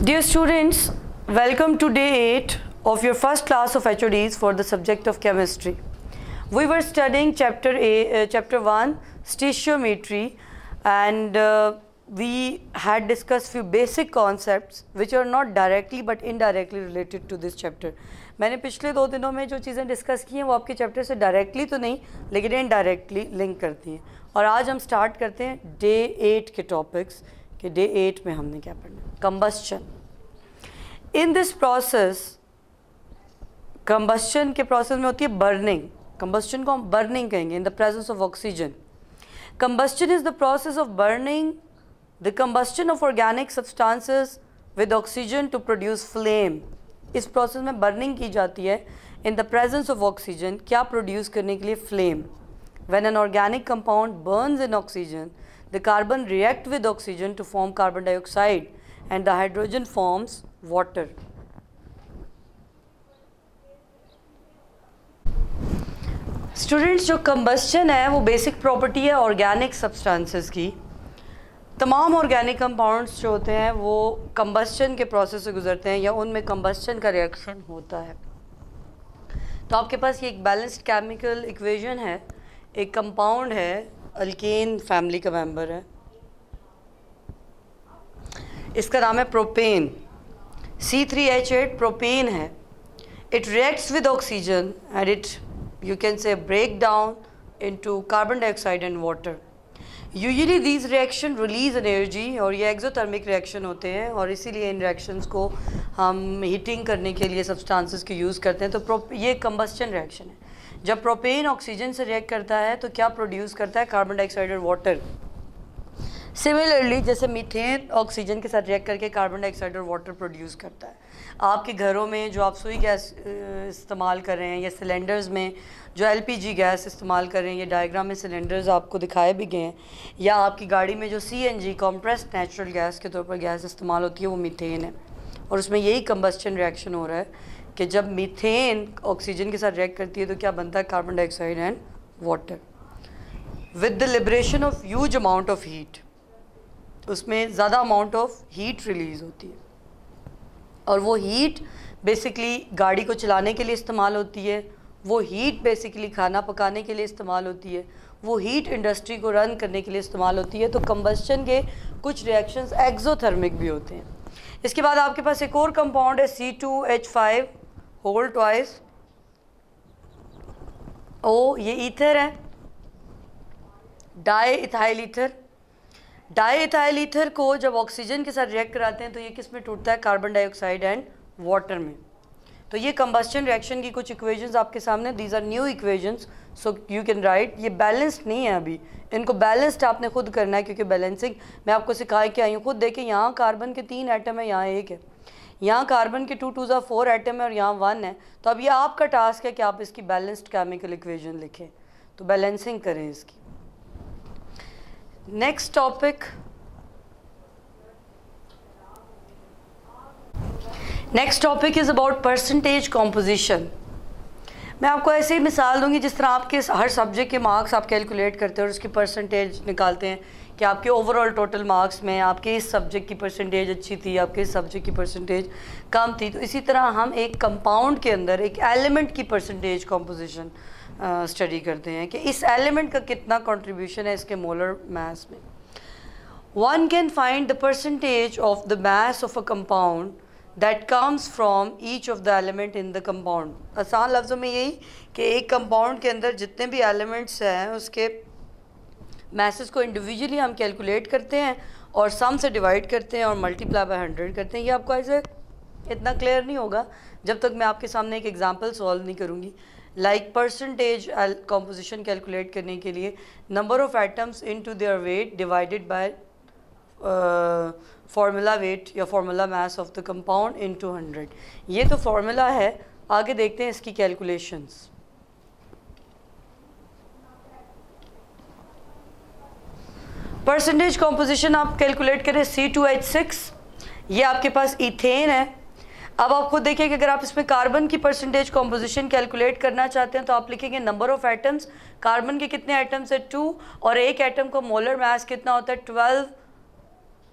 Dear students, welcome to day 8 of your first class of HODs for the subject of chemistry. We were studying chapter 1, stoichiometry, and we had discussed few basic concepts which are not directly but indirectly related to this chapter. मैंने पिछले 2 दिनों में जो चीज़ें discuss की हैं वो आपके चैप्टर से डायरेक्टली तो नहीं लेकिन इनडायरेक्टली लिंक करती हैं, और आज हम स्टार्ट करते हैं डे 8 के टॉपिक्स कि डे 8 में हमने क्या पढ़ना है. Combustion. In this process, combustion के प्रोसेस में होती है बर्निंग. कंबस्शन को हम बर्निंग कहेंगे in the presence of oxygen. Combustion is the process of burning the combustion of organic substances with oxygen to produce flame. इस प्रोसेस में burning की जाती है in the presence of oxygen. क्या produce करने के लिए? Flame. When an organic compound burns in oxygen, the carbon react with oxygen to form carbon dioxide and the hydrogen forms water. Students, जो combustion है वो basic property है organic substances की. तमाम organic compounds जो होते हैं वो combustion के process से गुजरते हैं या उनमें combustion का reaction होता है. तो आपके पास ये एक balanced chemical equation है. एक compound है, अल्केन फैमिली का मेंबर है, इसका नाम है प्रोपेन. C3H8 प्रोपेन है. It reacts with oxygen and it you can say break down into carbon dioxide and water. Usually these reaction release energy, और ये एक्सोथर्मिक रिएक्शन होते हैं और इसीलिए इन रिएक्शंस को हम हीटिंग करने के लिए सब्सटेंसेस के यूज़ करते हैं. तो ये कंबस्शन रिएक्शन है. जब प्रोपेन ऑक्सीजन से रिएक्ट करता है तो क्या प्रोड्यूस करता है? कार्बन डाइऑक्साइड और वाटर. सिमिलरली जैसे मीथेन ऑक्सीजन के साथ रिएक्ट करके कार्बन डाइऑक्साइड और वाटर प्रोड्यूस करता है. आपके घरों में जो आप सुई गैस इस्तेमाल कर रहे हैं या सिलेंडर्स में जो LPG गैस इस्तेमाल कर रहे हैं, ये डायग्राम में सिलेंडर्स आपको दिखाए भी गए हैं, या आपकी गाड़ी में जो CNG कॉम्प्रेस्ड नेचुरल गैस के तौर पर गैस इस्तेमाल होती है वो मीथेन है. और उसमें यही कंबस्शन रिएक्शन हो रहा है कि जब मीथेन ऑक्सीजन के साथ रिएक्ट करती है तो क्या बनता है? Carbon dioxide and water with the liberation of huge amount of heat. उसमें ज़्यादा अमाउंट ऑफ हीट रिलीज़ होती है और वो हीट बेसिकली गाड़ी को चलाने के लिए इस्तेमाल होती है, वो हीट बेसिकली खाना पकाने के लिए इस्तेमाल होती है, वो हीट इंडस्ट्री को रन करने के लिए इस्तेमाल होती है. तो कंबस्शन के कुछ रिएक्शंस एक्सोथर्मिक भी होते हैं. इसके बाद आपके पास एक और कंपाउंड है C2H5 होल ट्वाइस O. ये ईथर है, di ethyl ether. Di ethyl ether को जब ऑक्सीजन के साथ रिएक्ट कराते हैं तो ये किस में टूटता है? कार्बन डाइऑक्साइड एंड वाटर में. तो ये कंबस्शन रिएक्शन की कुछ इक्वेशंस आपके सामने. These are new equations so you can write. ये बैलेंस्ड नहीं है अभी, इनको बैलेंस्ड आपने खुद करना है क्योंकि बैलेंसिंग मैं आपको सिखा के आई हूँ. खुद देखें, यहाँ कार्बन के 3 एटम है, यहाँ 1 है, यहाँ कार्बन के 2 2 4 एटम है और यहाँ 1 है. तो अब ये आपका टास्क है कि आप इसकी बैलेंस्ड केमिकल इक्वेशन लिखें, तो बैलेंसिंग करें इसकी. Next topic, next topic is about percentage composition. मैं आपको ऐसे ही मिसाल दूंगी जिस तरह आपके हर सब्जेक्ट के मार्क्स आप कैलकुलेट करते हैं और उसकी परसेंटेज निकालते हैं कि आपके ओवरऑल टोटल मार्क्स में आपके इस सब्जेक्ट की परसेंटेज अच्छी थी, आपके इस सब्जेक्ट की परसेंटेज कम थी. तो इसी तरह हम एक कंपाउंड के अंदर एक एलिमेंट की परसेंटेज कॉम्पोजिशन स्टडी करते हैं कि इस एलिमेंट का कितना कंट्रीब्यूशन है इसके मोलर मास में. One can find the percentage of the mass of a compound that comes from each of the element in the compound. आसान लफ्ज़ों में यही कि एक कंपाउंड के अंदर जितने भी एलिमेंट्स हैं उसके मैसेज को इंडिविजुअली हम कैलकुलेट करते हैं और सम से डिवाइड करते हैं और मल्टीप्लाई बाय 100 करते हैं. ये आपको ऐसे इतना क्लियर नहीं होगा जब तक मैं आपके सामने एक एग्जांपल सॉल्व नहीं करूँगी. लाइक परसेंटेज कॉम्पोजिशन कैलकुलेट करने के लिए number of atoms into their weight divided by formula weight या formula mass of the compound into 100. ये तो फार्मूला है, आगे देखते हैं इसकी कैलकुलेशंस. परसेंटेज कॉम्पोजिशन आप कैलकुलेट करें. C2H6 ये आपके पास इथेन है. अब आप खुद देखिए कि अगर आप इसमें कार्बन की परसेंटेज कॉम्पोजिशन कैलकुलेट करना चाहते हैं तो आप लिखेंगे नंबर ऑफ एटम्स. कार्बन के कितने एटम्स है? 2, और एक एटम का मोलर मास कितना होता है? 12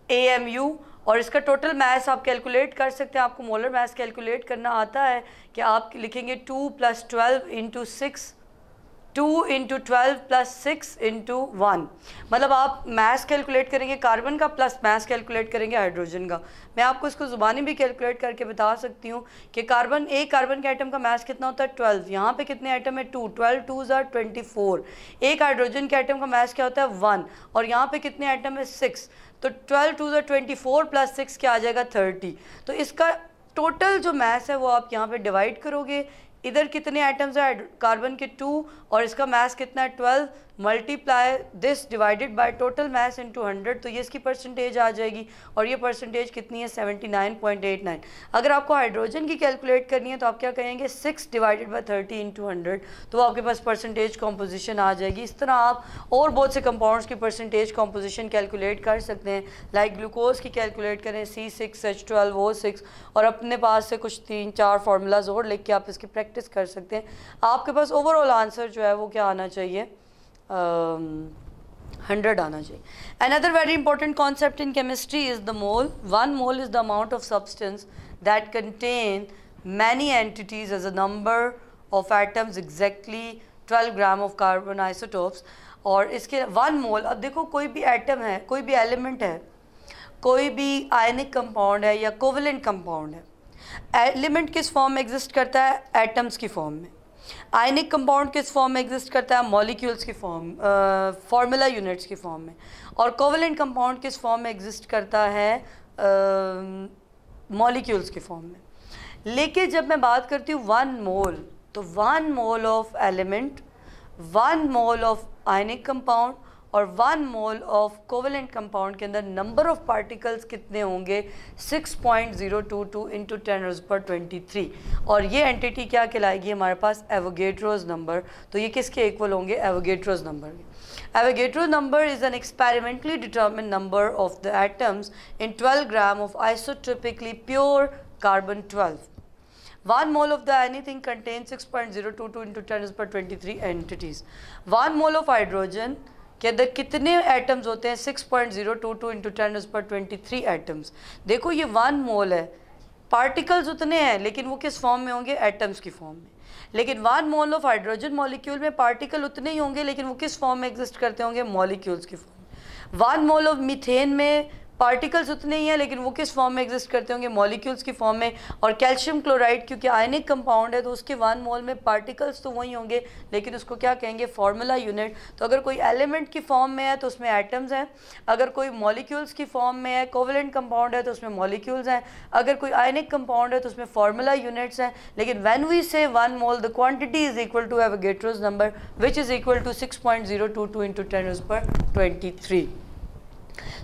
AMU, और इसका टोटल मास आप कैलकुलेट कर सकते हैं। आपको मोलर मास कैलकुलेट करना आता है कि आप लिखेंगे 2 + 12 × 6, 2 × 12 + 6 × 1, मतलब आप मास कैलकुलेट करेंगे कार्बन का प्लस मास कैलकुलेट करेंगे हाइड्रोजन का। मैं आपको इसको ज़ुबानी भी कैलकुलेट करके बता सकती हूँ कि एक कार्बन के आइटम का मास कितना होता है 12, यहाँ पे कितने आइटम है 2, 12 2s are 24। एक हाइड्रोजन के आइटम का मास क्या होता है 1, और यहाँ पे कितने आइटम है 6, तो 12 2s are 24 + 6 क्या आ जाएगा 30। तो इसका टोटल जो मास है वो आप यहाँ पे डिवाइड करोगे, इधर कितने आइटम्स है कार्बन के 2 और इसका मास कितना है 12, multiply this divided by total mass into 100, तो ये इसकी परसेंटेज आ जाएगी। और ये परसेंटेज कितनी है 79.89। अगर आपको हाइड्रोजन की कैलकुलेट करनी है तो आप क्या कहेंगे 6 डिवाइडेड बाय 30 × 100, तो आपके पास परसेंटेज कॉम्पोजिशन आ जाएगी। इस तरह आप और बहुत से कंपाउंड्स की परसेंटेज कॉम्पोजिशन कैलकुलेट कर सकते हैं। लाइक ग्लूकोज की कैलकुलेट करें C6H12O6, और अपने पास से कुछ 3-4 फार्मूलाज और लिख के आप इसकी प्रैक्टिस कर सकते हैं। आपके पास ओवरऑल आंसर जो है वो क्या आना चाहिए 100 आना चाहिए। Another very important concept in chemistry is the mole. 1 mole is the amount of substance that contain many entities as a number of atoms, exactly 12 gram of carbon isotopes। और इसके 1 मोल, अब देखो कोई भी एटम है, कोई भी एलिमेंट है, कोई भी आयनिक कंपाउंड है या कोवलेंट कंपाउंड है। एलिमेंट किस फॉर्म में एग्जिस्ट करता है एटम्स की फॉर्म में। आयनिक कंपाउंड किस फॉर्म में एग्जिस्ट करता है मॉलिक्यूल्स की फॉर्म, फार्मूला यूनिट्स की फॉर्म में। और कोवलेंट कंपाउंड किस फॉर्म में एग्जिस्ट करता है मॉलिक्यूल्स की फॉर्म में। लेकिन जब मैं बात करती हूँ 1 मोल, तो 1 mole of element, 1 mole of ionic compound और 1 मोल ऑफ कोवलेंट कंपाउंड के अंदर नंबर ऑफ पार्टिकल्स कितने होंगे 6.022 × 10⁻23। और ये एंटिटी क्या कहलाएगी हमारे पास एवोगेड्रोज नंबर। तो ये किसके इक्वल होंगे एवोगेड्रोज नंबर के। Avogadro's number is an experimentally determined number of the atoms in 12 gram of isotropically pure carbon 12। 1 mole of the anything contains 6.022 × 10⁻23 entities। 1 mole of hydrogen के अंदर कितने एटम्स होते हैं 6.022 × 10⁻23 एटम्स। देखो ये 1 मोल है, पार्टिकल्स उतने हैं लेकिन वो किस फॉर्म में होंगे एटम्स की फॉर्म में। लेकिन 1 मोल ऑफ हाइड्रोजन मॉलिक्यूल में पार्टिकल उतने ही होंगे लेकिन वो किस फॉर्म में एग्जिस्ट करते होंगे मॉलिक्यूल्स की फॉर्म में। 1 मोल ऑफ मीथेन में पार्टिकल्स उतने ही हैं लेकिन वो किस फॉर्म में एग्जिस्ट करते होंगे मॉलिक्यूल्स की फॉर्म में। और कैल्शियम क्लोराइड क्योंकि आयनिक कंपाउंड है तो उसके 1 मोल में पार्टिकल्स तो वही होंगे लेकिन उसको क्या कहेंगे फार्मूला यूनिट। तो अगर कोई एलिमेंट की फॉर्म में है तो उसमें एटम्स हैं, अगर कोई मॉलिक्यूल्स की फॉर्म में है कोवलेंट कंपाउंड है तो उसमें मॉलिक्यूल्स हैं, अगर कोई आयनिक कंपाउंड है तो उसमें फार्मूला यूनिट्स हैं। लेकिन when we say 1 mole the quantity is equal to Avogadro's number which is equal to 6.022 × 10⁻23।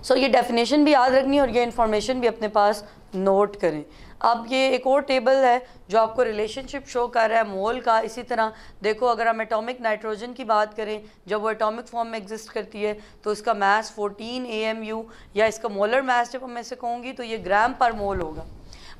So ये डेफिनेशन भी याद रखनी है और ये इन्फॉर्मेशन भी अपने पास नोट करें। अब ये एक और टेबल है जो आपको रिलेशनशिप शो कर रहा है मोल का। इसी तरह देखो अगर हम एटॉमिक नाइट्रोजन की बात करें, जब वो एटॉमिक फॉर्म में एग्जिस्ट करती है तो इसका मास 14 AMU, या इसका मोलर मास जब मैं इसे कहूँगी तो ये ग्राम पर मोल होगा।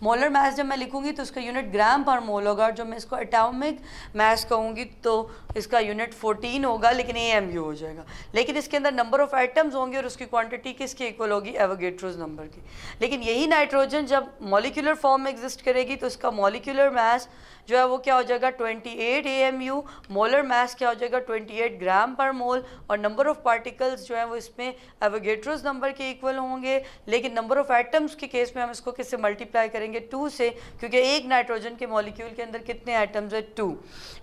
मोलर मास जब मैं लिखूंगी तो इसका यूनिट ग्राम पर मोल होगा, और जब मैं इसको एटॉमिक मास कहूँगी तो इसका यूनिट 14 होगा लेकिन AMU हो जाएगा। लेकिन इसके अंदर नंबर ऑफ एटम्स होंगे और उसकी क्वांटिटी किसके इक्वल होगी एवोगेड्रोस नंबर की। लेकिन यही नाइट्रोजन जब मॉलिक्यूलर फॉर्म में एग्जिस्ट करेगी तो इसका मॉलिक्यूलर मास जो है वो क्या हो जाएगा 28 AMU, मोलर मास क्या हो जाएगा 28 ग्राम पर मोल, और नंबर ऑफ पार्टिकल्स जो है वो इसमें एवोगेड्रोस नंबर के इक्वल होंगे। लेकिन नंबर ऑफ एटम्स के केस में हम इसको किससे मल्टीप्लाई करेंगे 2 से, क्योंकि एक नाइट्रोजन के मॉलिक्यूल के अंदर कितने एटम्स है 2।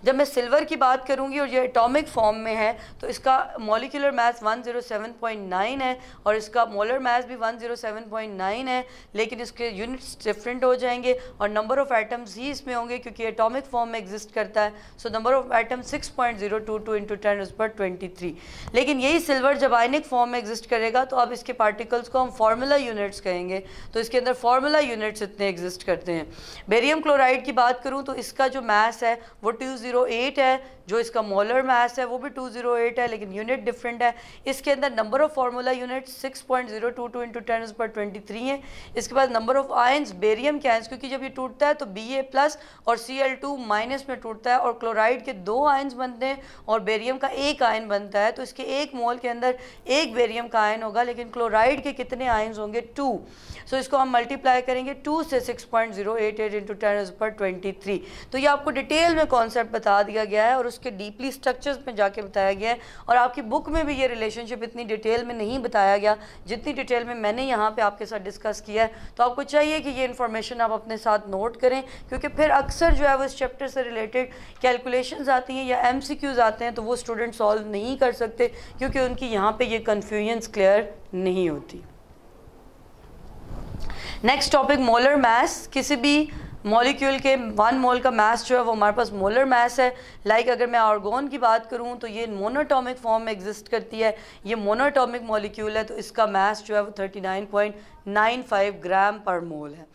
जब मैं सिल्वर की बात करूंगी और ये एटॉमिक फॉर्म में है तो इसका मॉलिक्यूलर मास 107.9 है और इसका मोलर मास भी 107.9 है, लेकिन इसके यूनिट्स डिफरेंट हो जाएंगे और नंबर ऑफ एटम्स ही इसमें होंगे क्योंकि एटॉमिक फॉर्म में एग्जिस्ट करता है। So number of atom 6.022 × 10⁻23। लेकिन यही सिल्वर जब आयनिक फॉर्म में एग्जिस्ट करेगा तो अब इसके पार्टिकल्स को हम फार्मूला यूनिट्स कहेंगे, तो इसके अंदर फार्मूला यूनिट्स इतने एग्जिस्ट करते हैं। बेरियम क्लोराइड की बात करूं तो इसका जो मास है वो 208 है, जो इसका मोलर मास है वो भी 208 है, लेकिन यूनिट डिफरेंट है। इसके अंदर number of formula unit 6.022 into 10⁻23 है। इसके बाद नंबर ऑफ आयंस, बेरियम के आयंस, क्योंकि जब ये टूटता है तो Ba+ और Cl2- में टूटता है, और क्लोराइड के 2 आयंस बनते हैं और बेरियम का 1 आयन बनता है। तो इसके 1 मोल के अंदर 1 बेरियम का आयन होगा, लेकिन क्लोराइड के कितने आयंस होंगे? 2। सो इसको हम मल्टीप्लाई करेंगे 2 से 6.088 इंटू 10⁻23। तो ये आपको डिटेल में कॉन्सेप्ट बता दिया गया है और उसके डीपली स्ट्रक्चर्स में जाके बताया गया है, और आपकी बुक में भी ये रिलेशनशिप इतनी डिटेल में नहीं बताया गया जितनी डिटेल में मैंने यहाँ पे आपके साथ डिस्कस किया है। तो आपको चाहिए कि ये इन्फॉर्मेशन आप अपने साथ नोट करें, क्योंकि फिर अक्सर जो है वो इस चैप्टर से रिलेटेड कैलकुलेशंस आती हैं या MCQs आते हैं तो वो स्टूडेंट सॉल्व नहीं कर सकते, क्योंकि उनकी यहाँ पे ये कन्फ्यूजन्स क्लियर नहीं होती। Next topic, molar mass. किसी भी मॉलिक्यूल के 1 मोल का मास जो है वो हमारे पास मोलर मास है। लाइक अगर मैं आर्गोन की बात करूं तो ये मोनोटॉमिक फॉर्म में एग्जिस्ट करती है, ये मोनोटॉमिक मॉलिक्यूल है, तो इसका मास जो है वो 39.95 ग्राम पर मोल है।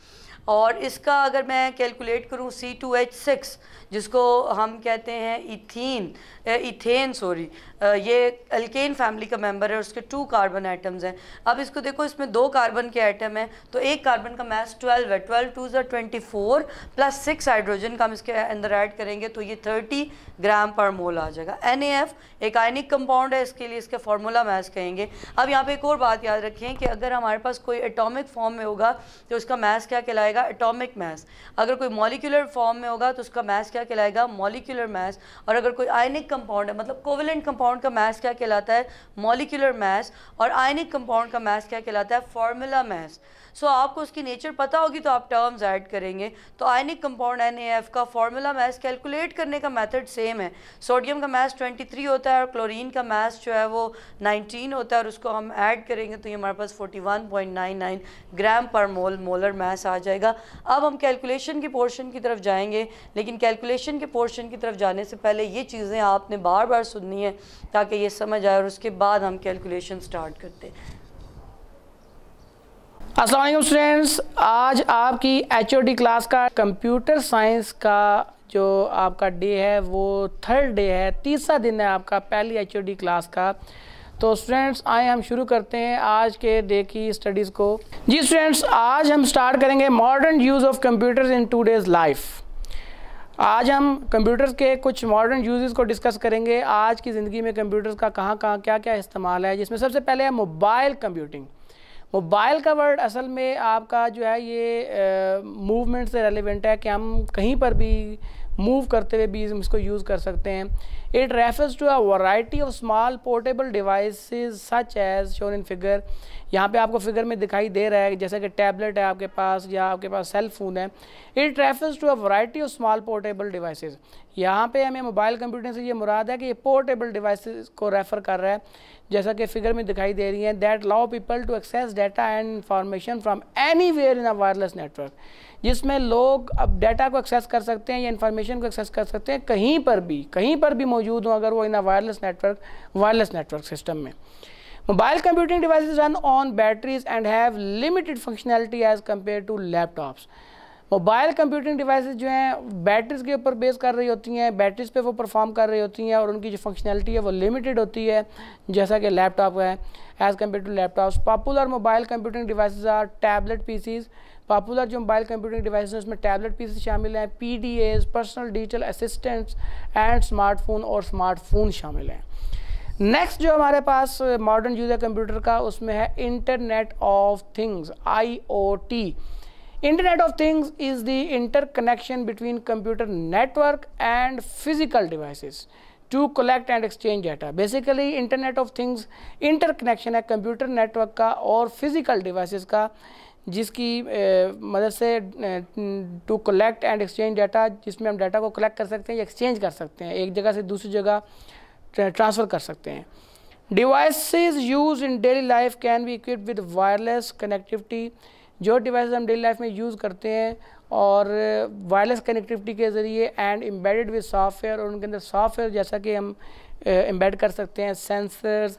और इसका अगर मैं कैलकुलेट करूं C2H6, जिसको हम कहते हैं इथेन, ये एल्केन फैमिली का मेंबर है, उसके 2 कार्बन एटम्स हैं। अब इसको देखो, इसमें 2 कार्बन के एटम हैं, तो एक कार्बन का मास 12 है, 12 2 = 24 प्लस 6 हाइड्रोजन का हम इसके अंदर ऐड करेंगे तो ये 30 ग्राम पर मोल आ जाएगा। NaF एक आयनिक कंपाउंड है, इसके लिए इसके फार्मूला मास कहेंगे। अब यहाँ पे एक और बात याद रखें कि अगर हमारे पास कोई एटॉमिक फॉर्म में होगा तो उसका मास क्या कहलाएगा? Atomic mass. अगर कोई मॉलिक्यूलर फॉर्म में होगा तो उसका मास क्या कहलाएगा? Molecular mass. और अगर कोई आयनिक कंपाउंड है, मतलब कोवेलेंट कंपाउंड का मास क्या कहलाता है? Molecular mass. और आयनिक कंपाउंड का मास क्या कहलाता है? Formula mass. सो आपको उसकी नेचर पता होगी तो आप टर्म्स ऐड करेंगे। तो आयनिक कंपाउंड NaF का फार्मूला मास कैलकुलेट करने का मेथड सेम है। सोडियम का मास 23 होता है और क्लोरीन का मास जो है वो 19 होता है, और उसको हम ऐड करेंगे तो ये हमारे पास 41.99 ग्राम पर मोल मोलर मास आ जाएगा। अब हम कैलकुलेशन की पोर्शन की तरफ जाएंगे, लेकिन कैलकुलेशन के पोर्शन की तरफ जाने से पहले ये चीज़ें आपने बार बार सुननी है ताकि ये समझ आए, और उसके बाद हम कैलकुलेशन स्टार्ट करते हैं। अस्सलाम वालेकुम स्टूडेंट्स, आज आपकी HOD क्लास का कंप्यूटर साइंस का जो आपका डे है वो 3rd डे है, तीसरा दिन है आपका पहली HOD क्लास का। तो स्टूडेंट्स आए हम शुरू करते हैं आज के डे की स्टडीज़ को। जी स्टूडेंट्स, आज हम स्टार्ट करेंगे modern use of computers in today's life. आज हम कंप्यूटर्स के कुछ मॉडर्न यूजेस को डिस्कस करेंगे। आज की ज़िंदगी में कंप्यूटर्स का कहाँ क्या क्या इस्तेमाल है, जिसमें सबसे पहले है मोबाइल कंप्यूटिंग। मोबाइल का वर्ड असल में आपका जो है ये मूवमेंट से रेलिवेंट है कि हम कहीं पर भी मूव करते हुए भी इसको यूज़ कर सकते हैं। It refers to a variety of small portable devices such as shown in figure. यहाँ पे आपको फिगर में दिखाई दे रहा है जैसे कि टैबलेट है आपके पास या आपके पास सेल फोन है। It refers to a variety of small portable devices. यहाँ पे हमें मोबाइल कंप्यूटिंग से ये मुराद है कि ये पोर्टेबल डिवाइसेस को रेफ़र कर रहा है, जैसा कि फिगर में दिखाई दे रही हैं। That allow people to access data and information from anywhere in a wireless network, जिसमें लोग अब डाटा को एक्सेस कर सकते हैं या इन्फॉर्मेशन को एक्सेस कर सकते हैं कहीं पर भी मौजूद हो, अगर वो in a wireless network system में। Mobile computing devices run on batteries and have limited functionality as compare to laptops. Mobile computing devices जो हैं बैटरीज के ऊपर बेस कर रही होती हैं, बैटरीज पे वो परफॉर्म कर रही होती हैं और उनकी जो फंक्शनैलिटी है वो लिमिटेड होती है, जैसा कि लैपटॉप है as compare to laptops. Popular mobile computing devices are tablet PCs. Popular जो मोबाइल कंप्यूटिंग डिवाइसेस हैं उसमें टैबलेट पीसी शामिल हैं, PDAs personal digital assistants and smartphone शामिल हैं। नेक्स्ट जो हमारे पास मॉडर्न यूज़ है कंप्यूटर का उसमें है internet of things, IoT। Internet of Things is the interconnection between computer network and physical devices to collect and exchange data. Basically, Internet of Things interconnection है कंप्यूटर नेटवर्क का और physical devices का, जिसकी मदद से to collect and exchange data, जिसमें हम data को कलेक्ट कर सकते हैं या एक्सचेंज कर सकते हैं, एक जगह से दूसरी जगह ट्रांसफ़र कर सकते हैं। Devices use in daily life can be equipped with wireless connectivity. जो डिवाइस हम डेली लाइफ में यूज़ करते हैं और वायरलेस कनेक्टिविटी के ज़रिए एंड एम्बेडेड विद सॉफ्टवेयर, और उनके अंदर सॉफ्टवेयर जैसा कि हम एम्बेड कर सकते हैं, sensors,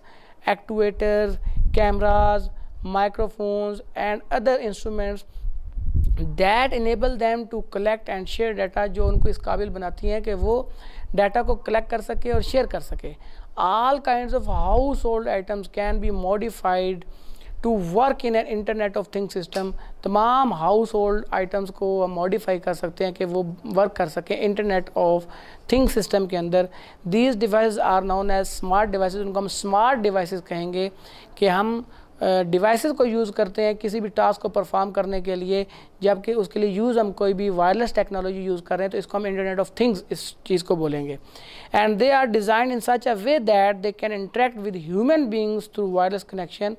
actuators, cameras, microphones and other instruments that enable them to collect and share data, जो उनको इस काबिल बनाती हैं कि वो डाटा को कलेक्ट कर सके और शेयर कर सके। All kinds of household items can be modified to work in an internet of things system, तमाम हाउस होल्ड आइटम्स को मॉडिफाई कर सकते हैं कि वो वर्क कर सकें इंटरनेट ऑफ थिंग्स सिस्टम के अंदर। These devices are known as smart devices, उनको हम स्मार्ट डिवाइसेस कहेंगे कि हम डिवाइसेस को यूज़ करते हैं किसी भी टास्क को परफॉर्म करने के लिए, जबकि उसके लिए यूज़ हम कोई भी वायरलेस टेक्नोलॉजी यूज़ कर रहे हैं तो इसको हम इंटरनेट ऑफ थिंग्स इस चीज़ को बोलेंगे। And they are design in such a way that they can interact with human beings through wireless connection,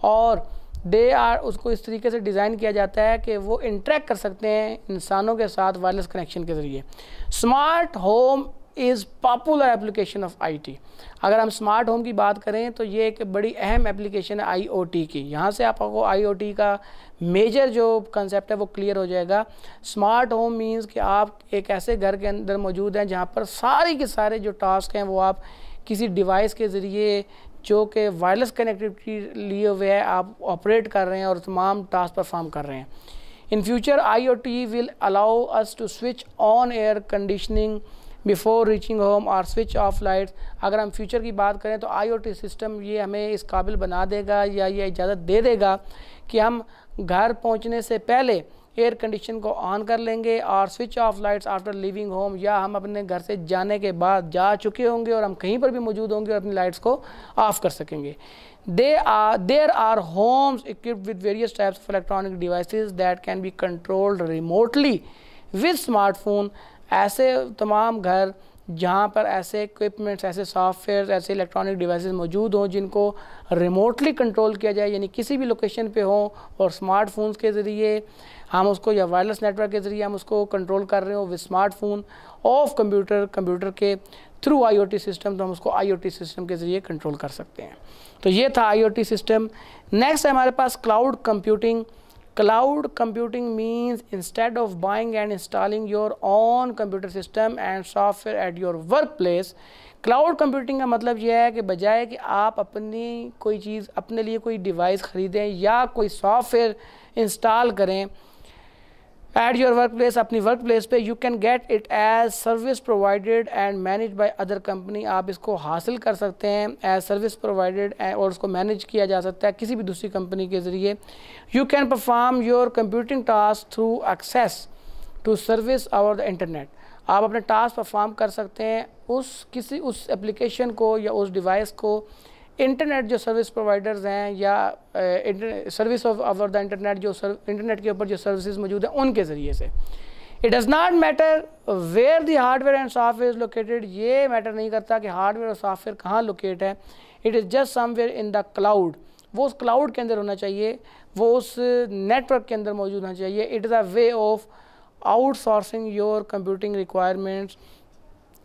और दे आर उसको इस तरीके से डिज़ाइन किया जाता है कि वो इंटरेक्ट कर सकते हैं इंसानों के साथ वायरलेस कनेक्शन के ज़रिए। Smart home is popular application of IT. अगर हम स्मार्ट होम की बात करें तो ये एक बड़ी अहम एप्लीकेशन है आईओटी की। यहाँ से आपको आईओटी का मेजर जो कंसेप्ट है वो क्लियर हो जाएगा। स्मार्ट होम मींस कि आप एक ऐसे घर के अंदर मौजूद हैं जहाँ पर सारे के सारे जो टास्क हैं वो आप किसी डिवाइस के ज़रिए जो कि वायरलेस कनेक्टिविटी लिए हुए है आप ऑपरेट कर रहे हैं और तमाम टास्क परफॉर्म कर रहे हैं। In future IoT will allow us to switch on air conditioning before reaching home और स्विच ऑफ लाइट्स। अगर हम फ्यूचर की बात करें तो आईओटी सिस्टम ये हमें इस काबिल बना देगा या ये इजाज़त दे देगा कि हम घर पहुंचने से पहले एयर कंडीशन को ऑन कर लेंगे और switch off lights after living home, या हम अपने घर से जाने के बाद जा चुके होंगे और हम कहीं पर भी मौजूद होंगे और अपनी लाइट्स को ऑफ कर सकेंगे। There are homes equipped with various types of electronic devices that can be controlled remotely with smartphone. ऐसे तमाम घर जहाँ पर ऐसे इक्विपमेंट्स, ऐसे सॉफ्टवेयर, ऐसे इलेक्ट्रॉनिक डिवाइसेस मौजूद हों जिनको रिमोटली कंट्रोल किया जाए, यानी किसी भी लोकेशन पे हों और स्मार्टफोन्स के ज़रिए हम उसको या वायरलेस नेटवर्क के ज़रिए हम उसको कंट्रोल कर रहे हो विद स्मार्टफोन ऑफ कंप्यूटर के थ्रू आईओटी सिस्टम, तो हम उसको आईओटी सिस्टम के ज़रिए कंट्रोल कर सकते हैं। तो ये था आईओटी सिस्टम। नेक्स्ट है हमारे पास cloud computing. Cloud computing means instead of buying and installing your own computer system and software at your workplace, cloud computing का मतलब यह है कि बजाय कि आप अपनी कोई चीज़ अपने लिए कोई डिवाइस ख़रीदें या कोई सॉफ्टवेयर इंस्टॉल करें एट योर वर्क प्लेस, अपनी वर्क प्लेस पे, you can get it as service provided and manage by other company. आप इसको हासिल कर सकते हैं एज सर्विस प्रोवाइडेड और उसको मैनेज किया जा सकता है किसी भी दूसरी कंपनी के ज़रिए। You can perform your computing task through access to service over the internet. आप अपने टास्क परफॉर्म कर सकते हैं उस एप्लीकेशन को या उस डिवाइस को इंटरनेट जो सर्विस प्रोवाइडर्स हैं या service of over the internet जो इंटरनेट के ऊपर जो सर्विसेज मौजूद हैं उनके ज़रिए से। It does not matter where the hardware and software is located. ये मैटर नहीं करता कि हार्डवेयर और सॉफ्टवेयर कहाँ लोकेट है। It is just somewhere in the cloud. वो उस क्लाउड के अंदर होना चाहिए, वो उस नेटवर्क के अंदर मौजूद होना चाहिए। It is a way of outsourcing your computing requirements.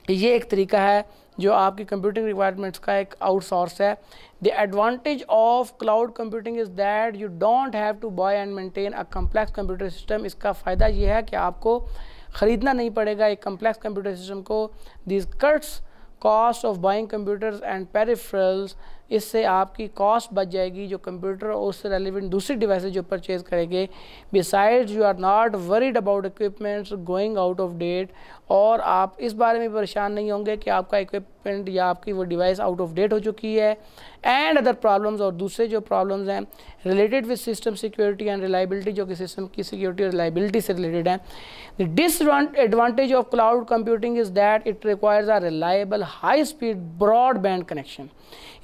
ये एक तरीका है जो आपकी कंप्यूटिंग रिक्वायरमेंट्स का एक आउटसोर्स है। The advantage of cloud computing is that you don't have to buy and maintain a complex computer system. इसका फ़ायदा ये है कि आपको ख़रीदना नहीं पड़ेगा एक कम्प्लेक्स कंप्यूटर सिस्टम को। This cuts cost of buying computers and peripherals. इससे आपकी कॉस्ट बच जाएगी जो कंप्यूटर और उससे रेलिवेंट दूसरी डिवाइसेज जो परचेज़ करेंगे। Besides you are not worried about equipments going out of date. और आप इस बारे में परेशान नहीं होंगे कि आपका इक्विपमेंट या आपकी वो डिवाइस आउट ऑफ डेट हो चुकी है। एंड अदर प्रॉब्लम्स, और दूसरे जो प्रॉब्लम्स हैं related with system security and reliability, जो कि सिस्टम की सिक्योरिटी और रिलायबिलिटी से रिलेटेड है। The disadvantage of cloud computing is that it requires a reliable high speed broadband connection.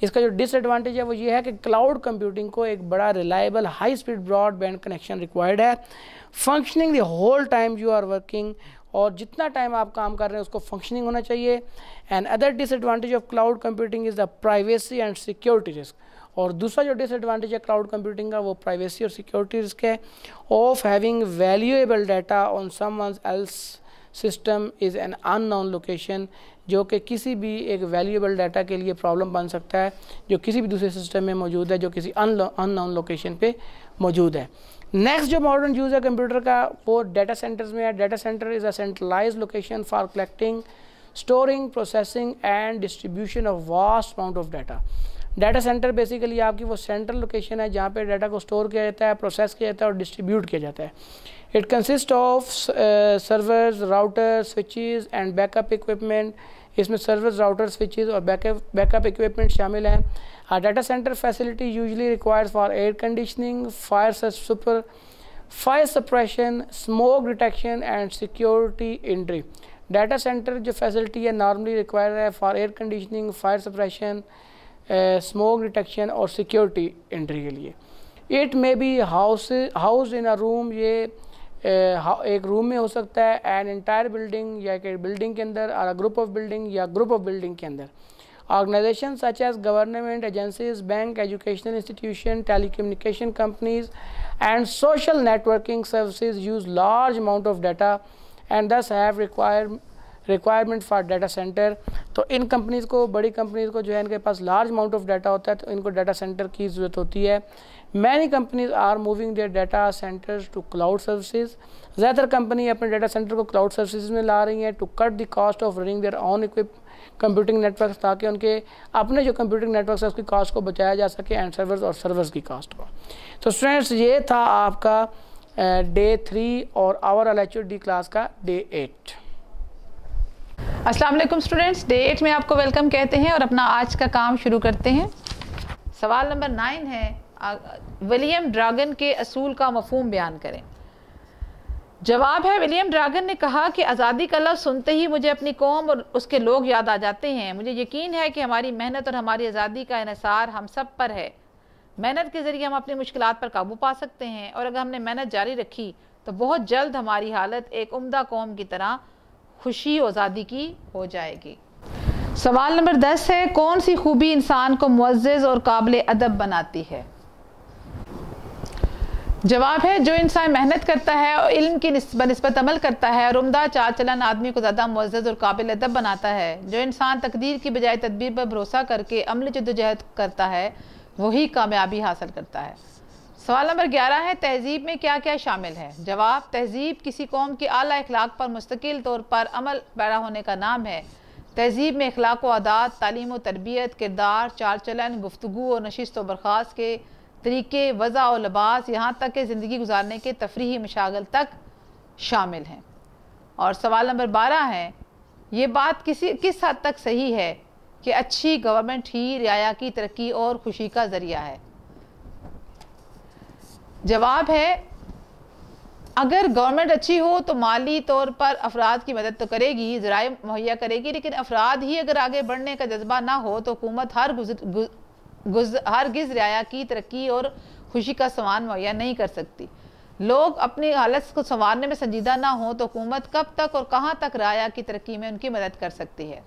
इसका जो डिसएडवांटेज है वो ये है कि क्लाउड कंप्यूटिंग को एक बड़ा reliable high speed broadband connection required है functioning the whole time you are working. और जितना टाइम आप काम कर रहे हैं उसको फंक्शनिंग होना चाहिए। And other disadvantage of cloud computing is the privacy and security risk. और दूसरा जो डिसएडवांटेज है क्लाउड कंप्यूटिंग का वो प्राइवेसी और सिक्योरिटी रिस्क है। Of having valuable data on someone else system is an unknown location, जो कि किसी भी एक वैल्यूएबल डाटा के लिए प्रॉब्लम बन सकता है जो किसी भी दूसरे सिस्टम में मौजूद है, जो किसी अननोन लोकेशन पे मौजूद है। नेक्स्ट जो मॉडर्न यूज़ है कंप्यूटर का वो डाटा सेंटर्स में है। Data centre is a centralised location for collecting, storing, processing and distribution of vast amount of data. Data centre basically आपकी वो सेंट्रल लोकेशन है जहाँ पे डाटा को स्टोर किया जाता है, प्रोसेस किया जाता है और डिस्ट्रीब्यूट किया जाता है। It consist of servers, routers, switches and backup equipment. इसमें सर्वर्स, राउटर, स्विचेस और बैकअप इक्विपमेंट शामिल हैं। Data centre facility usually requires for air conditioning, fire suppression, smoke detection and security entry. Data centre जो facility है normally require है for air conditioning, fire suppression, smoke detection और security entry के लिए। It may be house in a room, ये एक room में हो सकता है, एन एंटायर बिल्डिंग या एक बिल्डिंग के अंदर, और अ ग्रुप ऑफ बिल्डिंग या ग्रुप ऑफ बिल्डिंग के अंदर। Organization such as government agencies, bank, educational institution, telecommunication companies and social networking services use large amount of data and this have requirement for data center. तो इन companies को, बड़ी companies को जो है इनके पास लार्ज अमाउंट ऑफ डाटा होता है, तो इनको डाटा सेंटर की ज़रूरत होती है। Many companies are moving their data centers to cloud services. ज़्यादातर कंपनी अपने डाटा सेंटर को क्लाउड सर्विसेज में ला रही हैं to cut the cost of running their on computing network, ताकि उनके अपने जो कंप्यूटिंग नेटवर्क है उसकी कॉस्ट को बचाया जा सके एंड सर्वर्स की कॉस्ट को। तो स्टूडेंट्स, ये था आपका डे 3 और आवर LHOD क्लास का डे 8। अस्सलाम वालेकुम स्टूडेंट्स, डे 8 में आपको वेलकम कहते हैं और अपना आज का काम शुरू करते हैं। सवाल नंबर 9 है, विलियम ड्रैगन के असूल का मफहूम बयान करें। जवाब है, विलियम ड्रैगन ने कहा कि आज़ादी का लफ्ज़ सुनते ही मुझे अपनी कौम और उसके लोग याद आ जाते हैं। मुझे यकीन है कि हमारी मेहनत और हमारी आज़ादी का इन्हिसार हम सब पर है। मेहनत के ज़रिए हम अपनी मुश्किलात पर काबू पा सकते हैं और अगर हमने मेहनत जारी रखी तो बहुत जल्द हमारी हालत एक उम्दा कौम की तरह खुशी और आज़ादी की हो जाएगी। सवाल नंबर 10 है, कौन सी खूबी इंसान को मुअज़्ज़ज़ और काबिल अदब बनाती है। जवाब है, जो इंसान मेहनत करता है और इल्म की बनिस्बत अमल करता है और उम्दा चाल चलन आदमी को ज़्यादा मुअज़्ज़ज़ और काबिल अदब बनाता है। जो इंसान तकदीर की बजाय तदबीर पर भरोसा करके अमल जद्दोजहद करता है वही कामयाबी हासिल करता है। सवाल नंबर 11 है, तहजीब में क्या क्या शामिल है। जवाब, तहजीब किसी कौम की आला अखलाक पर मुस्तकिल तौर पर अमल पैदा होने का नाम है। तहजीब में अखलाक व आदात, तालीम व तरबियत, किरदार, चाल चलन, गुफ्तगू और नशिस्त व बर्खास्त के तरीके, वज़ा और लिबास, यहाँ तक कि ज़िंदगी गुजारने के तफरीही मशागल तक शामिल हैं। और सवाल नंबर 12 है, ये बात किस हद तक सही है कि अच्छी गवर्नमेंट ही रियाया की तरक्की और खुशी का ज़रिया है। जवाब है, अगर गवर्नमेंट अच्छी हो तो माली तौर पर अफराद की मदद तो करेगी, ज़राए मुहैया करेगी, लेकिन अफराद ही अगर आगे बढ़ने का जज्बा ना हो तो हुकूमत हरगिज़ रियाया की तरक्की और खुशी का सामान मुहैया नहीं कर सकती। लोग अपनी हालत को संवारने में संजीदा ना हो तो हुकूमत कब तक और कहाँ तक रियाया की तरक्की में उनकी मदद कर सकती है।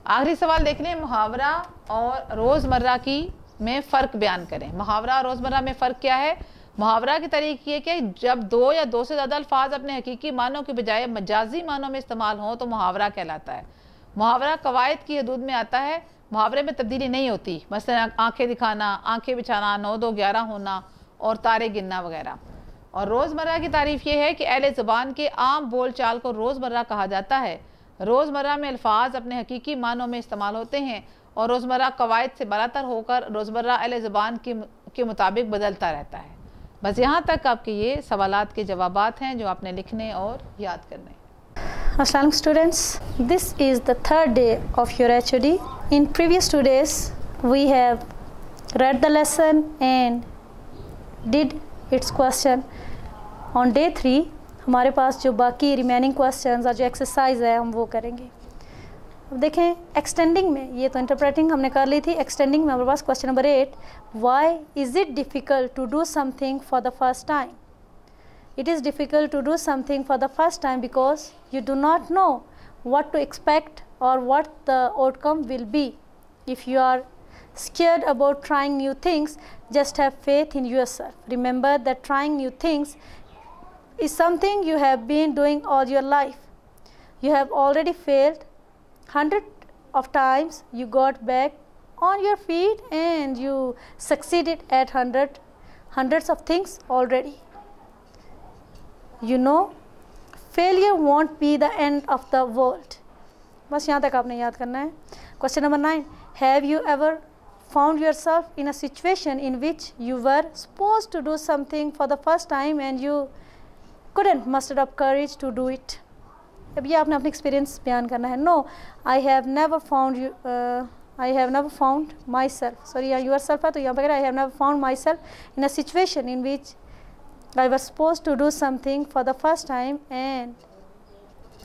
आखिरी सवाल देख लें, मुहावरा और रोज़मर्रा की में फ़र्क बयान करें। मुहावरा और रोज़मर्रा में फ़र्क क्या है। मुहावरा की तारीख ये कि जब दो या दो से ज़्यादा अल्फाज अपने हकीकी मानों के बजाय मजाजी मानों में इस्तेमाल हों तो मुहावरा कहलाता है। मुहावरा कवायद की हदूद में आता है। मुहावरे में तब्दीली नहीं होती, मसलन आंखें दिखाना, आंखें बिछाना, 9 2 11 होना और तारे गिनना वगैरह। और रोज़मर्रा की तारीफ ये है कि अहले ज़ुबान के आम बोल चाल को रोज़मर्रा कहा जाता है। रोज़मर्रा में अल्फाज अपने हकीकी मानों में इस्तेमाल होते हैं और रोज़मर्रा कवायद से बरातर होकर रोज़मर्रा अहले ज़ुबान के मुताबिक बदलता रहता है। बस यहाँ तक आपके ये सवालात के जवाबात हैं जो आपने लिखने और याद करने। Assalamu students, this is the 3rd day of your HOD. In previous 2 days we have read the lesson and did its question. On day 3 हमारे पास जो बाकी रिमेनिंग क्वेश्चंस और जो एक्सरसाइज है हम वो करेंगे। अब देखें, एक्सटेंडिंग में ये तो इंटरप्रेटिंग हमने कर ली थी। एक्सटेंडिंग में हमारे पास question number 8, why is it difficult to do something for the first time. It is difficult to do something for the first time because you do not know what to expect or what the outcome will be. If you are scared about trying new things, just have faith in yourself. Remember that trying new things is something you have been doing all your life. You have already failed 100 of times. You got back on your feet and you succeeded at hundreds of things already. You know, failure won't be the end of the world. बस यहाँ तक आपने याद करना है। Question number 9, have you ever found yourself in a situation in which you were supposed to do something for the first time and you couldn't muster up courage to do it. अब ये आपने अपने experience बयान करना है. No, I have never found myself. Sorry, yourself है तो यहाँ पर I have never found myself in a situation in which I was supposed to do something for the first time and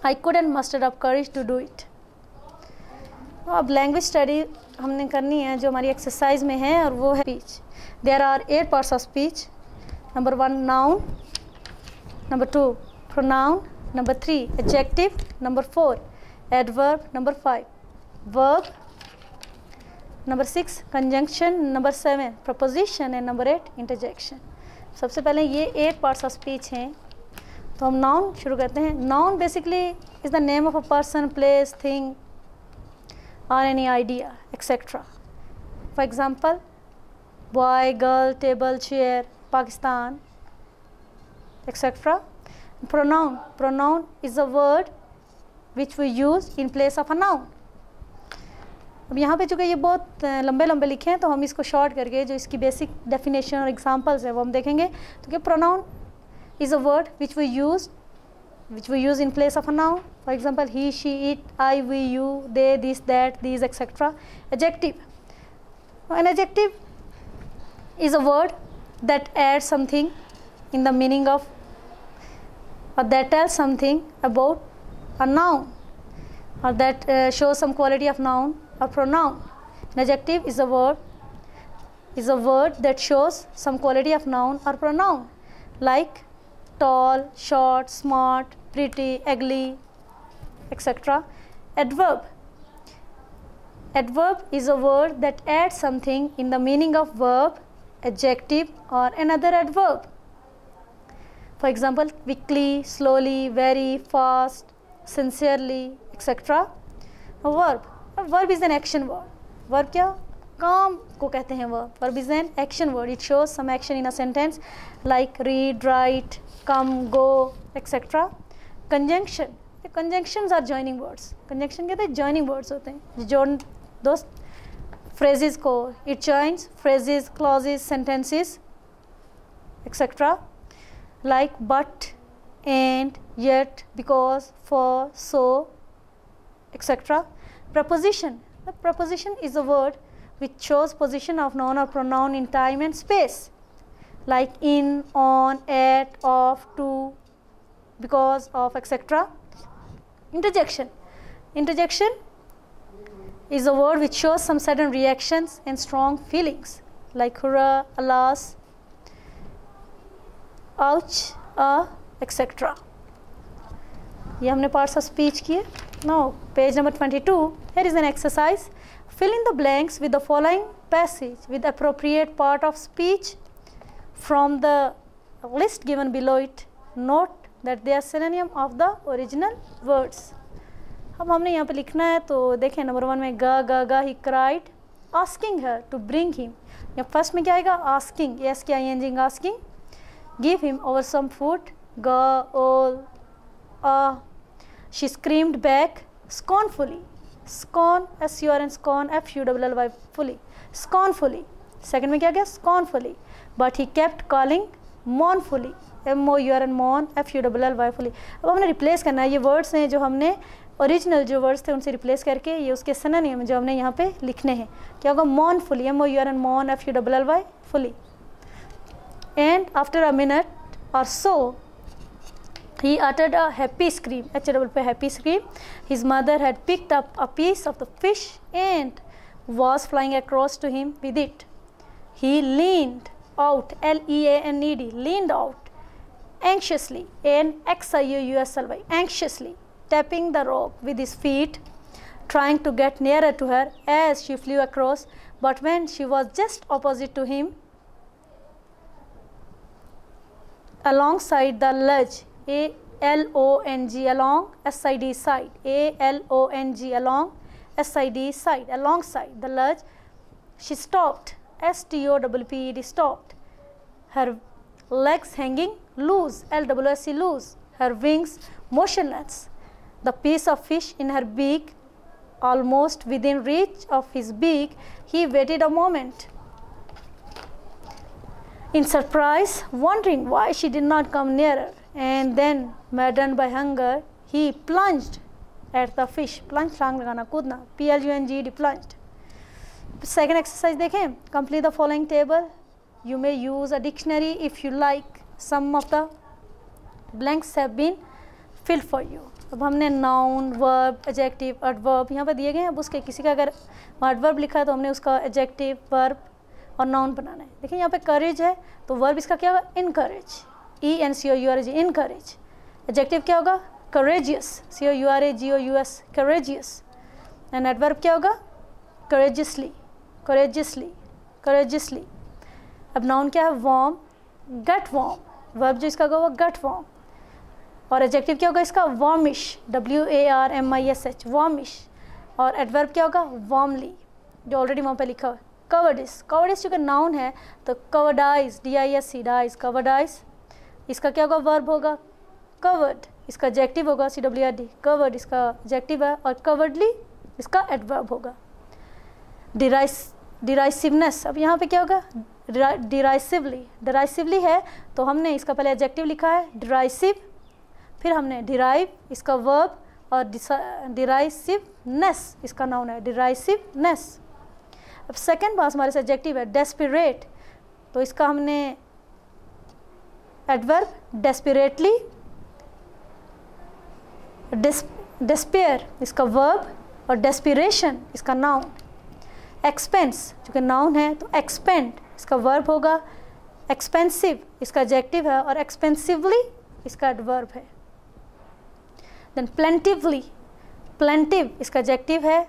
I couldn't muster up courage to do it. अब language study हमने करनी है जो हमारी exercise में है और वो है speech. There are 8 parts of speech. Number 1 noun, number 2 pronoun, number 3 adjective, number 4 adverb, number 5 verb, number 6 conjunction, number 7 preposition and number 8 interjection. सबसे पहले ये 8 पार्ट्स ऑफ स्पीच हैं तो हम नाउन शुरू करते हैं. Noun basically is the name of a person, place, thing or any idea, etc. For example, boy, girl, table, chair, Pakistan, etc. Pronoun is a word which we use in place of a noun. अब यहाँ पे चूँकि ये बहुत लंबे लंबे लिखे हैं तो हम इसको शॉर्ट करके जो इसकी बेसिक डेफिनेशन और एग्जांपल्स है वो हम देखेंगे. तो क्या pronoun is a word which we use in place of a noun. For example, he, she, it, I, we, you, they, this, that, these, etc. Adjective. An adjective is a word that adds something in the meaning of, or that tells something about a noun, or that shows some quality of noun or pronoun. An adjective is a word that shows some quality of noun or pronoun, like tall, short, smart, pretty, ugly, etc. Adverb is a word that adds something in the meaning of verb, adjective or another adverb. For example, quickly, slowly, very, fast, sincerely, etc. A verb is an action word. Verb क्या? काम को कहते हैं verb. Verb is an action word. It shows some action in a sentence like read, write, come, go, etc. Conjunction. Conjunctions are joining words. Conjunction कहते हैं joining words होते हैं जोड़ दो phrases को. It joins phrases, clauses, sentences, etc. like but, and, yet, because, for, so, etc. Preposition. The preposition is a word which shows position of noun or pronoun in time and space, like in, on, at, of, to, because of, etc. Interjection. Interjection is a word which shows some sudden reactions and strong feelings, like hurrah, alas, ouch, etc. ये हमने parts of speech किए. Now, page number 22. Here is an exercise. Fill in the blanks with the following passage with appropriate part of speech from the list given below it. Note that they are synonym of the original words. अब हमने यहाँ पे लिखना है तो देखें number 1 में गा गा गा he cried asking her to bring him. या फर्स्ट में क्या आएगा asking, yes क्या ing asking, give him over some food, ga all, she screamed back scornfully, scorn S-C-O-R-N scorn F-U-L-L-Y fully, scornfully. Second में क्या गया scornfully, but he kept calling mournfully, M-O-U-R-N mourn F-U-L-L-Y fully. अब हमने replace करना है, ये words हैं जो हमने ओरिजिनल जो वर्ड्स थे उनसे रिप्लेस करके ये उसके सिनोनिम जो हमने यहाँ पे लिखने हैं. क्या होगा mournfully, M-O-U-R-N mourn F-U-L-L-Y fully. And after a minute or so, he uttered a happy scream, happy scream. His mother had picked up a piece of the fish and was flying across to him with it. He leaned out, L-E-A-N-E-D, leaned out anxiously, N-X-I-U-S-L-Y, anxiously, tapping the rock with his feet, trying to get nearer to her as she flew across. But when she was just opposite to him, alongside the ledge, A-L-O-N-G, along, S-I-D, side, A-L-O-N-G, along, S-I-D, side, alongside the ledge, she stopped, S-T-O-P-P-E-D, stopped, her legs hanging loose, L-W-S-E, loose, her wings motionless, the piece of fish in her beak almost within reach of his beak, he waited a moment. In surprise, wondering why she did not come nearer, and then, maddened by hunger, he plunged at the fish. Plunge, छलांग लगाना, कूदना, P-L-U-N-G-E-D, plunged. Second exercise देखें. Complete the following table. You may use a dictionary if you like. Some of the blanks have been filled for you. अब हमने noun, verb, adjective, adverb यहाँ पर दिए गए हैं. अब उसके किसी का अगर adverb लिखा है तो हमने उसका adjective, verb और noun बनाना है. देखिए यहाँ पे courage है तो verb इसका क्या होगा? encourage. E-N-C-O-U-R-A-G, encourage. adjective क्या होगा? courageous. C-O-U-R-A-G-O-U-S, courageous. and adverb क्या होगा? courageously, courageously, courageously. अब noun क्या है? warm, gut warm. verb जो इसका होगा gut warm. और adjective क्या होगा इसका? warmish, W-A-R-M-I-S-H, warmish. और adverb क्या होगा? warmly, जो ऑलरेडी वहाँ पे लिखा हुआ है. cowardice, cowardice चूँकि noun है तो cowardice, D-I-S-C, dice, cowardice. इसका क्या होगा? verb होगा covered, इसका adjective होगा C-W-R-D, covered इसका adjective है और cowardly इसका adverb होगा. derisiveness, अब यहाँ पे क्या होगा? derisively, derisively है तो हमने इसका पहले adjective लिखा है derisive, फिर हमने derive इसका verb और derisiveness इसका noun है derisiveness. अब second पास हमारे से adjective है desperate, तो इसका हमने adverb desperately, despair इसका verb और desperation इसका noun. expense चूँकि noun है तो expend इसका verb होगा, expensive इसका adjective है और expensively इसका adverb है. then plentifully, plentive इसका adjective है,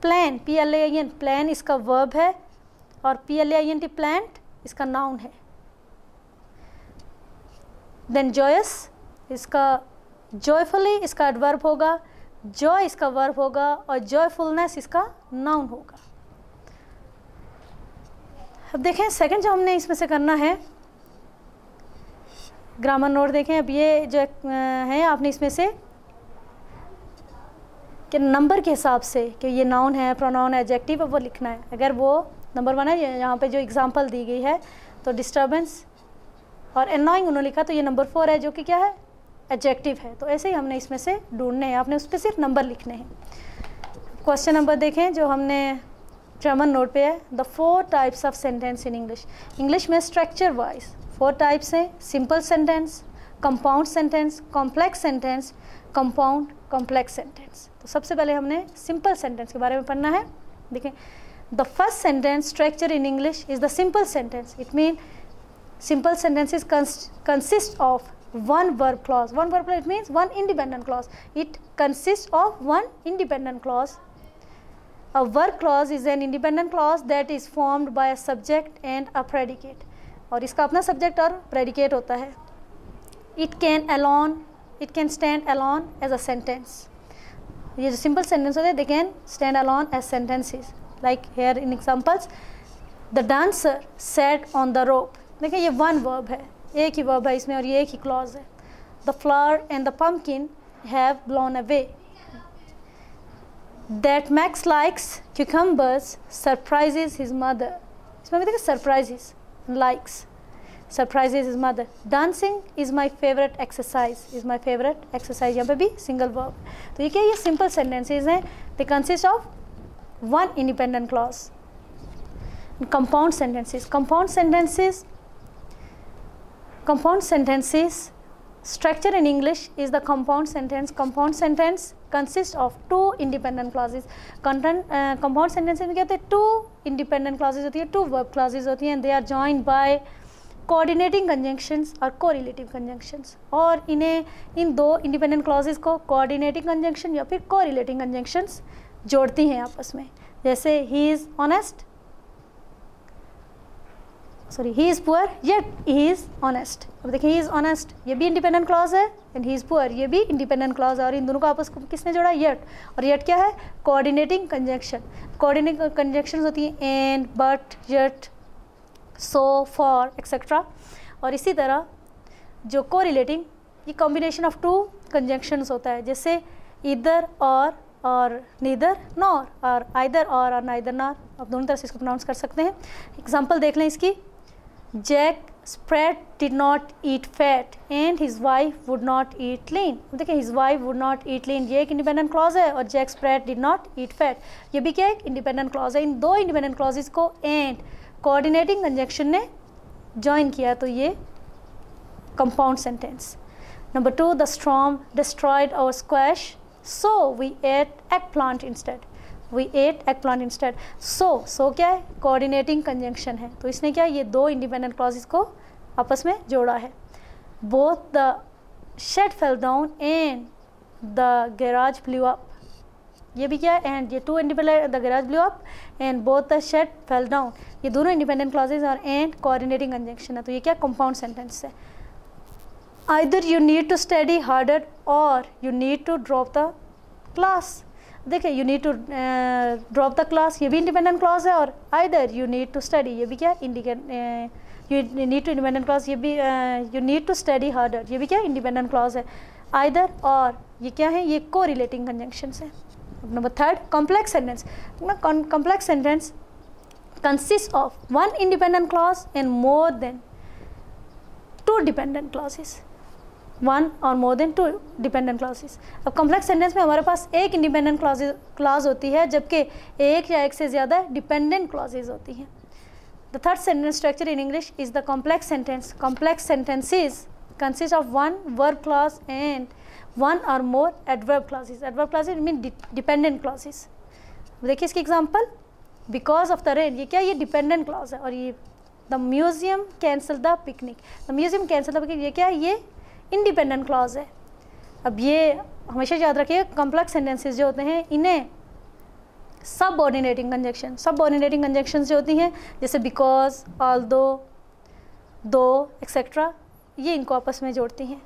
plan, P-L-A-I-N, plan इसका verb है और P-L-A-I-N-T, plant इसका noun है. then joyous इसका joyfully इसका adverb होगा, joy इसका verb होगा और joyfulness इसका noun होगा. अब देखें सेकंड जो हमने इसमें से करना है ग्रामर नोट देखें. अब ये जो है आपने इसमें से कि नंबर के हिसाब से कि ये नाउन है, प्रोनाउन है, एडजेक्टिव है, वो लिखना है. अगर वो नंबर 1 है, यहाँ पे जो एग्जांपल दी गई है तो डिस्टर्बेंस और एनोइंग उन्होंने लिखा तो ये नंबर 4 है जो कि क्या है? एडजेक्टिव है. तो ऐसे ही हमने इसमें से ढूंढने हैं, आपने उस पर सिर्फ नंबर लिखने हैं. क्वेश्चन नंबर देखें जो हमने ग्रामर नोट पे है. The 4 types of sentence in English. English में स्ट्रक्चर वाइज 4 टाइप्स हैं. Simple sentence, compound sentence, complex sentence, compound complex sentence. तो सबसे पहले हमने सिंपल सेंटेंस के बारे में पढ़ना है. देखें, the first sentence structure in English is the simple sentence. It mean simple sentences consist of one verb clause. One verb clause, it means one independent clause. It consists of one independent clause. A verb clause is an independent clause that is formed by a subject and a predicate. और इसका अपना subject और predicate होता है. It can stand alone as a sentence. ये जो simple sentence होते हैं, they can stand alone as sentences. Like here in examples, the dancer sat on the rope. देखिए ये वन वर्ब है, एक ही वर्ब है इसमें और ये एक ही क्लॉज है. The flower and the pumpkin have blown away. That max likes cucumbers surprises his mother. इसमें भी देखिए surprises, likes, surprises his mother. Dancing is my favourite exercise, is my favourite exercise. यहाँ पे भी सिंगल वर्ब. तो ये क्या, ये सिंपल सेंटेंसेज हैं. They consist of one independent clause. Compound sentences. Compound sentences structure in English is the compound sentence. Compound sentence consists of 2 independent clauses. Compound sentences में क्या होते हैं? 2 independent clauses होती है, 2 verb clauses होती हैं. They are joined by coordinating conjunctions और correlative conjunctions. और इन्हें इन 2 independent clauses को coordinating conjunction या फिर correlating conjunctions जोड़ती हैं आपस में. जैसे he is honest, he is poor yet he is honest. अब देखिए he is honest, ये भी इंडिपेंडेंट क्लॉज है, एंड he is poor, ये भी इंडिपेंडेंट क्लॉज है. और इन दोनों को आपस में किसने जोड़ा? yet. और yet क्या है? Coordinating conjunction. कोऑर्डिनेटिंग कंजंक्शंस होती हैं and, but, yet, so, for, etcetera. और इसी तरह जो कोरिलेटिंग, ये कॉम्बिनेशन ऑफ 2 कंजंक्शंस होता है. जैसे इधर और और नीदर नॉर, और आइदर और नाइदर नॉर, आप दोनों तरह से इसको प्रोनाउंस कर सकते हैं। एग्जांपल देख लें इसकी, Jack Sprat did not eat fat and his wife would not eat lean. देखिए his wife would not eat lean, ये एक इंडिपेंडेंट क्लॉज है, और Jack Sprat did not eat fat, ये भी क्या है, एक इंडिपेंडेंट क्लॉज है। इन दो इंडिपेंडेंट क्लॉजेज को एंड कोऑर्डिनेटिंग कंजंक्शन ने ज्वाइन किया, तो ये compound sentence. Number 2, the storm destroyed our squash so we ate eggplant instead, we ate eggplant instead. सो क्या है, कोऑर्डिनेटिंग कंजंक्शन है, तो इसने क्या, ये दो इंडिपेंडेंट क्लॉजेस को आपस में जोड़ा है। Both the shed fell down and the garage blew up, ये भी क्या है, एंड ये two independent, the garage blew up and both the shed fell down, ये दोनों इंडिपेंडेंट क्लॉजेस और एंड कोऑर्डिनेटिंग कंजंक्शन है, तो ये क्या कंपाउंड सेंटेंस है। Either you need to study harder or you need to drop the class, देखिए you need to drop the class, ये भी इंडिपेंडेंट क्लॉज है, और either you need to study, ये भी क्या you need to independent clause, ये भी you need to study harder, ये भी क्या इंडिपेंडेंट क्लॉज है। आइदर और ये क्या है, ये को रिलेटिंग कंजंक्शंस है। Number 3, complex sentence. Complex sentence consist of one independent clause and more than two dependent clauses, one or more than two dependent clauses. अब कॉम्प्लेक्स सेंटेंस में हमारे पास एक इंडिपेंडेंट क्लॉज होती है, जबकि एक या एक से ज़्यादा डिपेंडेंट क्लॉजेज होती हैं। The third sentence structure in English is the complex sentence. Complex sentences consist of one verb clause and one or more adverb clauses. Adverb clauses mean dependent clauses. देखिए इसकी example, because of the rain, ये क्या, ये dependent clause है, और ये the museum cancel the picnic, the museum cancel the picnic, ये क्या है, ये इंडिपेंडेंट क्लॉज है। अब ये हमेशा याद रखिए, कॉम्प्लेक्स सेंटेंसेस जो होते हैं इन्हें सबऑर्डिनेटिंग कंजंक्शंस जो होती हैं, जैसे बिकॉज, ऑल्दो, दो एक्सेट्रा, ये इनको आपस में जोड़ती हैं।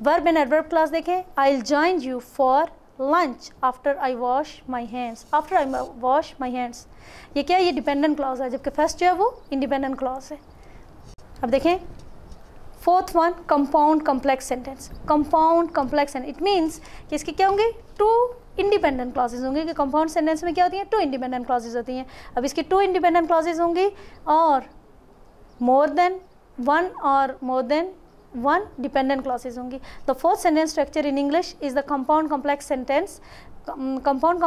वर्ब एंड एडवर्ब क्लास देखें, I will join you for lunch after I wash my hands, after I wash my hands, ये क्या है, ये डिपेंडेंट क्लॉज है, जबकि फर्स्ट जो है वो इंडिपेंडेंट क्लॉज है। अब देखें fourth one, compound complex sentence. Compound complex sentence it means कि इसके क्या होंगे, टू इंडिपेंडेंट क्लॉजेज होंगे, कि कंपाउंड सेंटेंस में क्या होती हैं, टू इंडिपेंडेंट क्लॉजेज होती हैं। अब इसकी टू इंडिपेंडेंट क्लॉजेज होंगी और more than one or more than one dependent clauses होंगी। The fourth sentence structure in English is the compound complex sentence. Compound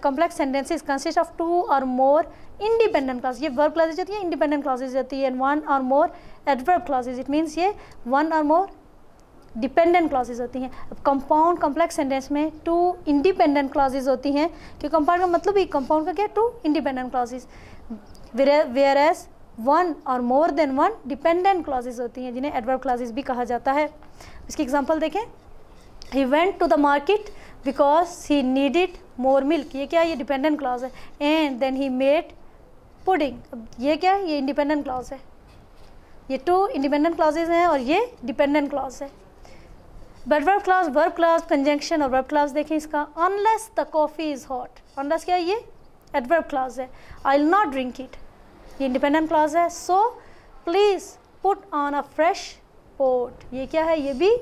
complex sentences consist of two or more independent clause, ये verb clauses होती है, independent clauses होती है, and one or more adverb clauses, it means ये one or more dependent clauses होती हैं। अब compound complex sentence में टू इंडिपेंडेंट क्लॉजेज होती हैं, कि कंपाउंड का मतलब ही, कंपाउंड का क्या, two independent clauses, whereas one or more than one dependent clauses होती हैं, जिन्हें एडवर्ब क्लॉजेज भी कहा जाता है। इसकी एग्जांपल देखें, he went to the market because he needed more milk, ये क्या है, ये डिपेंडेंट क्लॉज है, and then he made pudding, अब ये क्या है, ये इंडिपेंडेंट क्लॉज है। ये टू इंडिपेंडेंट क्लॉजेज हैं और ये डिपेंडेंट क्लॉज है। Adverb clause, verb clause, conjunction और वर्ब क्लॉज देखें इसका, unless the coffee is hot, unless क्या है, ये एडवर्ब क्लॉज है। I will not drink it, ये इंडिपेंडेंट क्लॉज है। So please put on a fresh pot, ये क्या है, ये भी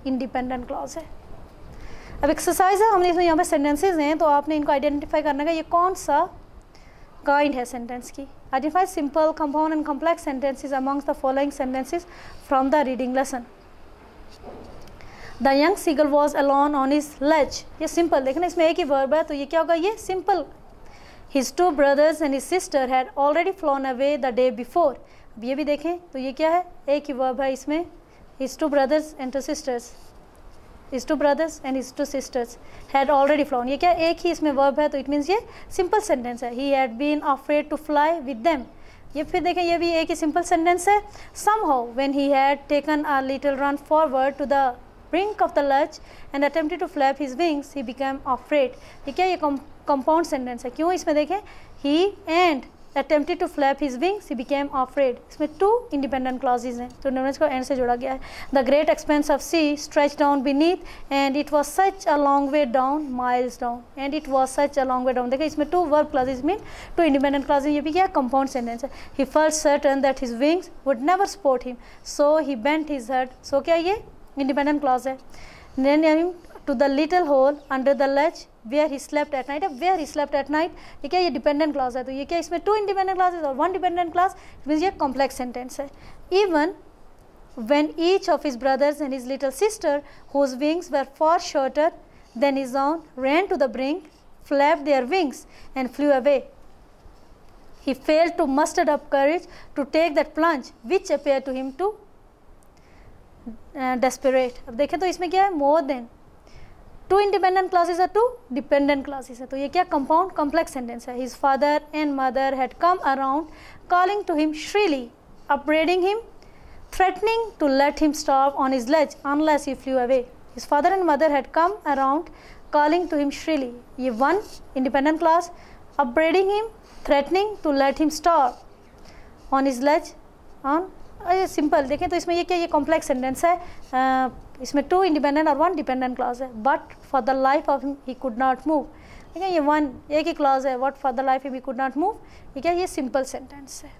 इंडिपेंडेंट क्लॉज है। अब एक्सरसाइज है, हमने इसमें यहाँ पे सेंटेंसेज हैं, तो आपने इनको आइडेंटिफाई करना है ये कौन सा काइंड है सेंटेंस की। Identify simple, compound and complex sentences amongst the following sentences from the reading lesson. The young seagull was alone on his ledge, ये सिंपल, देखना इसमें एक ही वर्ब है, तो ये क्या होगा, ये simple. His two brothers and his sister had already phloem away the day before, अब ये भी देखें तो ये क्या है, एक ही वर्ब है इसमें, his two brothers and two sisters, his two brothers and his two sisters had already flown, ये क्या, एक ही इसमें verb है, तो it means ये simple sentence है। he had been afraid to fly with them, ये फिर देखें ये भी एक ही simple sentence है। somehow when he had taken a little run forward to the brink of the ledge and attempted to flap his wings he became afraid, ये क्या, ये compound sentence है। क्यों, इसमें देखें he and attempted to flap his wings he became afraid, इसमें two independent clauses हैं, तो उन्होंने इसको एंड से जोड़ा गया है। The great expanse of sea stretch down beneath and it was such a long way down, miles down, and it was such a long way down, देखिए इसमें two verb clauses mean two independent clauses, ये भी क्या, compound sentence है। He felt certain that his wings would never support him so he bent his head, सो क्या, ये independent clause है। to the little hole under the ledge where he slept at night. अब where he slept at night ये क्या, ये dependent clause है, तो ये क्या इसमें 2 इंडिपेंडेंट क्लॉजेज और 1 डिपेंडेंट क्लॉज, मीन्स ये कॉम्प्लेक्स सेंटेंस है. Even when each of his brothers and his little sister, whose wings were far shorter than his own, ran to the brink, flapped their wings and flew away, he failed to muster up courage to take that plunge which appeared to him too desperate. अब देखें तो इसमें क्या है, more than 2 independent clauses are 2 dependent clauses है, तो ये क्या compound complex sentence है. His father and mother had come around calling to him shrilly, upbraiding him, threatening to let him starve on his ledge unless he flew away. His father and mother had come around calling to him shrilly, ये 1 independent clause, upbraiding him, threatening to let him starve on his ledge on, ये simple देखें तो इसमें ये क्या, ये complex sentence है. इसमें 2 इंडिपेंडेंट और 1 डिपेंडेंट क्लॉज है. But for the life of him he could not move, ठीक है, ये 1 एक ही क्लॉज है, but for the life him he could not move, ये क्या, ये सिंपल सेंटेंस है.